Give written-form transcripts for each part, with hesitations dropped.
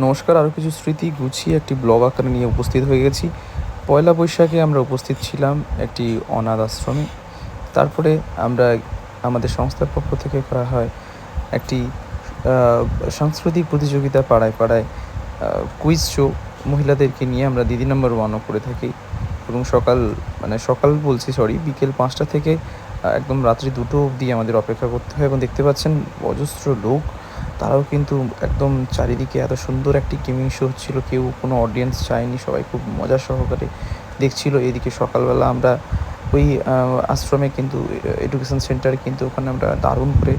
নমস্কার, আরও কিছু স্মৃতি গুছিয়ে একটি ব্লগ আকারে নিয়ে উপস্থিত হয়ে গেছি। পয়লা বৈশাখে আমরা উপস্থিত ছিলাম একটি অনাথ আশ্রমে। তারপরে আমরা আমাদের সংস্থার পক্ষ থেকে করা হয় একটি আ সাংস্কৃতিক প্রতিযোগিতা পাড়ায়, পাড়ায় কুইজ শো মহিলাদেরকে নিয়ে আমরা দিদি নাম্বার 1 ও করে থাকি এবং সকাল বলছি সরি, বিকেল ৫টা থেকে একদম রাত্রি ২টো অবধি আমাদের অপেক্ষা করতে হয় এবং দেখতে পাচ্ছেন অজস্র লোক। তারাও কিন্তু একদম চারিদিকে এত সুন্দর একটি গেমিং শো হচ্ছিল, কেউ কোনো অডিয়েন্স চায়নি, সবাই খুব মজা সহকারে দেখছিল। এদিকে সকালবেলা আমরা ওই আশ্রমে কিন্তু এডুকেশন সেন্টারে কিন্তু ওখানে আমরা দারুণ করে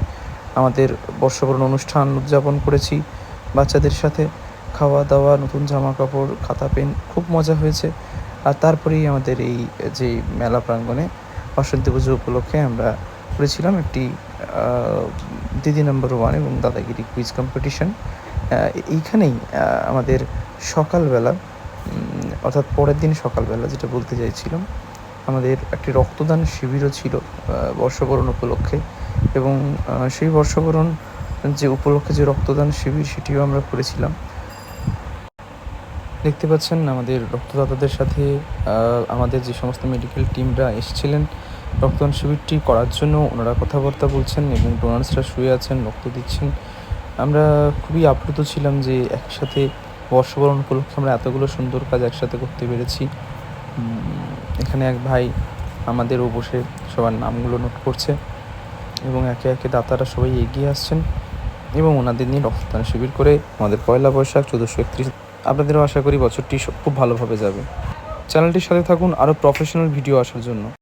আমাদের বর্ষবরণ অনুষ্ঠান উদযাপন করেছি বাচ্চাদের সাথে। খাওয়া দাওয়া, নতুন জামা কাপড়, খাতা পেন, খুব মজা হয়েছে। আর তারপরেই আমাদের এই যে মেলা প্রাঙ্গণে বাসন্তী পুজো উপলক্ষে আমরা করেছিলাম একটি দিদি নাম্বার 1 এবং দাদাগিরি কুইজ কম্পিটিশন। এইখানেই আমাদের সকালবেলা অর্থাৎ পরের দিন সকালবেলা যেটা বলতে চাইছিলাম, আমাদের একটি রক্তদান শিবিরও ছিল বর্ষবরণ উপলক্ষে এবং সেই বর্ষবরণ যে উপলক্ষে যে রক্তদান শিবির সেটিও আমরা করেছিলাম। দেখতে পাচ্ছেন আমাদের রক্তদাতাদের সাথে আমাদের যে সমস্ত মেডিকেল টিমরা এসেছিলেন রক্তদান শিবিরটি করার জন্য, ওনারা কথাবার্তা বলছেন এবং ডোনার্সরা শুয়ে আছেন, রক্ত দিচ্ছেন। আমরা খুবই আপ্লুত ছিলাম যে একসাথে বর্ষবরণ উপলক্ষে আমরা এতগুলো সুন্দর কাজ একসাথে করতে পেরেছি। এখানে এক ভাই আমাদেরও বসে সবার নামগুলো নোট করছে এবং একে একে দাতারা সবাই এগিয়ে আসছেন এবং ওনাদের নিয়ে রক্তদান শিবির করে আমাদের পয়লা বৈশাখ 1431 আপনাদেরও আশা করি বছরটি খুব ভালোভাবে যাবে। চ্যানেলটির সাথে থাকুন আরও প্রফেশনাল ভিডিও আসার জন্য।